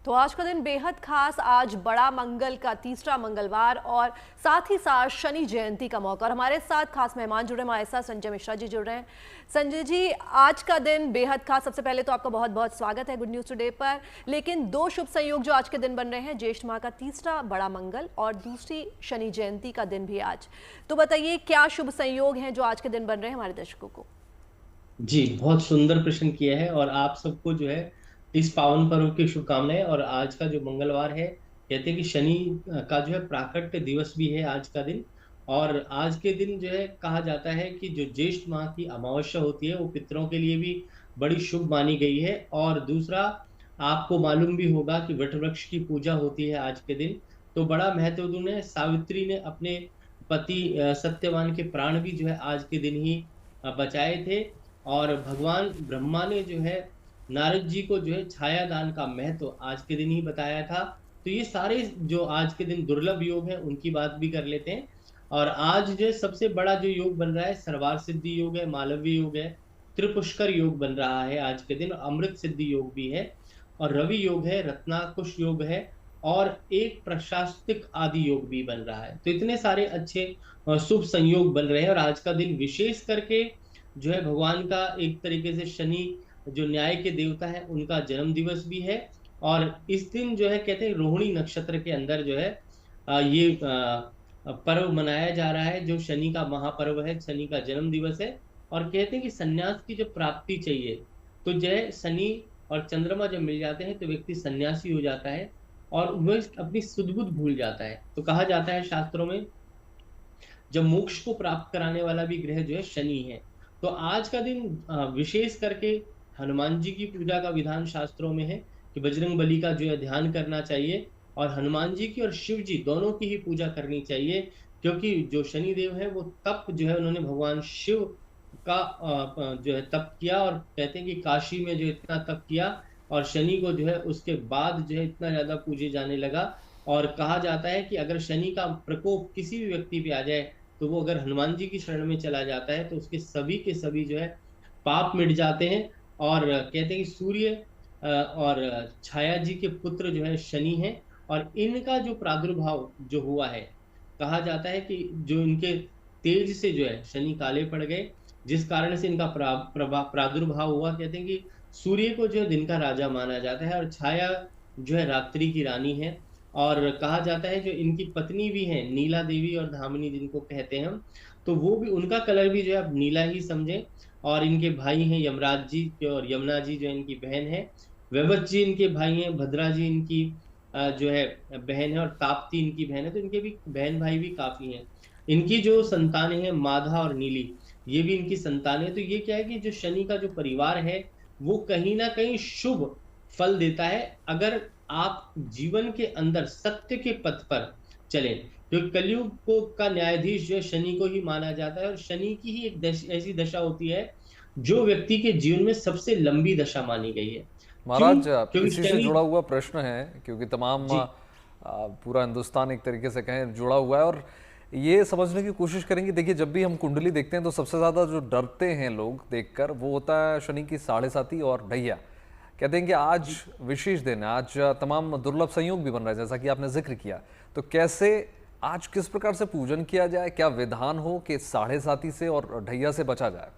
तो आज का दिन बेहद खास, आज बड़ा मंगल का तीसरा मंगलवार और साथ ही साथ शनि जयंती का मौका। और हमारे साथ खास मेहमान जुड़े हैं, हमारे साथ संजय मिश्रा जी जुड़ रहे हैं। संजय जी, आज का दिन बेहद खास। सबसे पहले तो आपका बहुत बहुत स्वागत है गुड न्यूज टुडे पर। लेकिन दो शुभ संयोग जो आज के दिन बन रहे हैं, ज्येष्ठ माह का तीसरा बड़ा मंगल और दूसरी शनि जयंती का दिन भी आज। तो बताइए क्या शुभ संयोग हैं जो आज के दिन बन रहे हैं हमारे दर्शकों को। जी, बहुत सुंदर प्रश्न किया है। और आप सबको जो है इस पावन पर्व की शुभकामनाएं। और आज का जो मंगलवार है, कहते हैं कि शनि का जो है प्राकट्य दिवस भी है आज का दिन। और आज के दिन जो है कहा जाता है कि जो ज्येष्ठ माह की अमावस्या होती है वो पितरों के लिए भी बड़ी शुभ मानी गई है। और दूसरा, आपको मालूम भी होगा कि वट वृक्ष की पूजा होती है आज के दिन। तो बड़ा महत्वपूर्ण है। सावित्री ने अपने पति सत्यवान के प्राण भी जो है आज के दिन ही बचाए थे। और भगवान ब्रह्मा ने जो है नारद जी को जो है छाया दान का महत्व आज के दिन ही बताया था। तो ये सारे जो आज के दिन दुर्लभ योग है उनकी बात भी कर लेते हैं। और आज जो है सबसे बड़ा जो योग बन रहा है सर्वार्थ सिद्धि योग है, मालव्य योग है, त्रिपुष्कर योग बन रहा है आज के दिन। अमृत सिद्धि योग भी है और रवि योग है, रत्नाकुश योग है और एक प्रशास्तिक आदि योग भी बन रहा है। तो इतने सारे अच्छे शुभ संयोग बन रहे हैं। और आज का दिन विशेष करके जो है भगवान का एक तरीके से शनि जो न्याय के देवता है उनका जन्म दिवस भी है। और इस दिन जो है कहते हैं रोहिणी नक्षत्र के अंदर जो है ये पर्व मनाया जा रहा है जो शनि का महापर्व है, शनि का जन्म दिवस है। और कहते हैं कि सन्यास की जो प्राप्ति चाहिए, तो जो है शनि और चंद्रमा जब मिल जाते हैं तो व्यक्ति सन्यासी हो जाता है और वह अपनी सुध-बुध भूल जाता है। तो कहा जाता है शास्त्रों में, जब मोक्ष को प्राप्त कराने वाला भी ग्रह जो है शनि है। तो आज का दिन विशेष करके हनुमान जी की पूजा का विधान शास्त्रों में है कि बजरंग बली का जो है ध्यान करना चाहिए। और हनुमान जी की और शिव जी दोनों की ही पूजा करनी चाहिए। क्योंकि जो शनि देव है वो तप जो है उन्होंने भगवान शिव का जो है तप किया। और कहते हैं कि काशी में जो इतना तप किया और शनि को जो है उसके बाद जो है इतना ज्यादा पूजे जाने लगा। और कहा जाता है कि अगर शनि का प्रकोप किसी भी व्यक्ति पे आ जाए तो वो अगर हनुमान जी की शरण में चला जाता है तो उसके सभी के सभी जो है पाप मिट जाते हैं। और कहते हैं कि सूर्य और छाया जी के पुत्र जो है शनि हैं। और इनका जो प्रादुर्भाव जो हुआ है, कहा जाता है कि जो इनके तेज से जो है शनि काले पड़ गए, जिस कारण से इनका प्रादुर्भाव हुआ। कहते हैं कि सूर्य को जो है दिन का राजा माना जाता है और छाया जो है रात्रि की रानी है। और कहा जाता है जो इनकी पत्नी भी है नीला देवी और धामिनी जिनको कहते हैं हम, तो वो भी उनका कलर भी जो है आप नीला ही समझें। और इनके भाई हैं यमराज जी और यमुना जी जो इनकी बहन है। वैवत जी इनके भाई हैं, भद्रा जी इनकी जो है बहन है और ताप्ती इनकी बहन है। तो इनके भी बहन भाई भी काफी हैं। इनकी जो संतानें हैं माधा और नीली, ये भी इनकी संतान है। तो ये क्या है कि जो शनि का जो परिवार है वो कहीं ना कहीं शुभ फल देता है अगर आप जीवन के अंदर सत्य के पथ पर चलें। क्योंकि कलयुग को का न्यायाधीश जो है शनि को ही माना जाता है। और शनि की ही एक ऐसी दशा होती है जो व्यक्ति के जीवन में सबसे लंबी दशा मानी गई है। क्यों? महाराज, क्योंकि इसी से शनि। जुड़ा हुआ प्रश्न है क्योंकि तमाम जी। पूरा हिंदुस्तान एक तरीके से कहें जुड़ा हुआ है और ये समझने की कोशिश करेंगे। देखिए, जब भी हम कुंडली देखते हैं तो सबसे ज़्यादा जो डरते हैं लोग देखकर वो होता है शनि की साढ़े साती और ढैया। कहते हैं कि आज जी। विशेष दिन है, आज तमाम दुर्लभ संयोग भी बन रहा है जैसा कि आपने जिक्र किया। तो कैसे आज किस प्रकार से पूजन किया जाए, क्या विधान हो कि साढ़े साती से और ढैया से बचा जाए?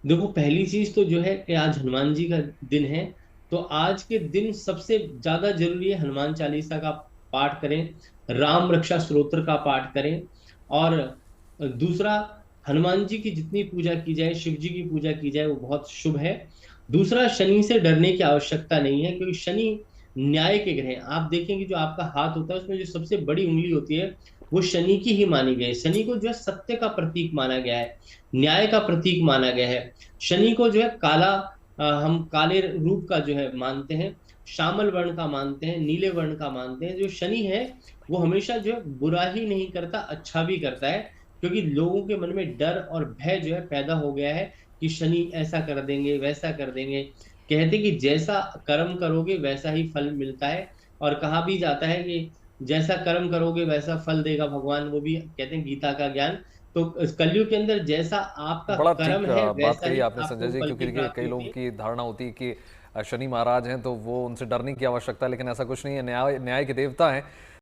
देखो, पहली चीज तो जो है कि आज हनुमान जी का दिन है। तो आज के दिन सबसे ज्यादा जरूरी है हनुमान चालीसा का पाठ करें, राम रक्षा स्तोत्र का पाठ करें। और दूसरा, हनुमान जी की जितनी पूजा की जाए, शिव जी की पूजा की जाए वो बहुत शुभ है। दूसरा, शनि से डरने की आवश्यकता नहीं है क्योंकि शनि न्याय के ग्रह हैं। आप देखेंगे जो आपका हाथ होता है उसमें जो सबसे बड़ी उंगली होती है वो शनि की ही मानी गई है। शनि को जो है सत्य का प्रतीक माना गया है, न्याय का प्रतीक माना गया है। शनि को जो है काला, हम काले रूप का जो है मानते हैं, श्यामल वर्ण का मानते हैं, नीले वर्ण का मानते हैं। जो शनि है वो हमेशा जो है बुरा ही नहीं करता, अच्छा भी करता है। क्योंकि लोगों के मन में डर और भय जो है पैदा हो गया है कि शनि ऐसा कर देंगे, वैसा कर देंगे। कहते कि जैसा कर्म करोगे वैसा ही फल मिलता है। और कहा भी जाता है कि जैसा कर्म करोगे वैसा फल देगा भगवान, वो भी कहते हैं गीता का ज्ञान। तो इस कलयुग के अंदर जैसा आपका बड़ा कर्म ठीक है बात वैसा कही ही आपने संजय आपको जी, फल क्योंकि की देखिए प्राप्ति कई होती लोगों है। की धारणा होती है कि शनि महाराज हैं तो वो उनसे डरने की आवश्यकता है, लेकिन ऐसा कुछ नहीं है। न्याय न्याय के देवता हैं,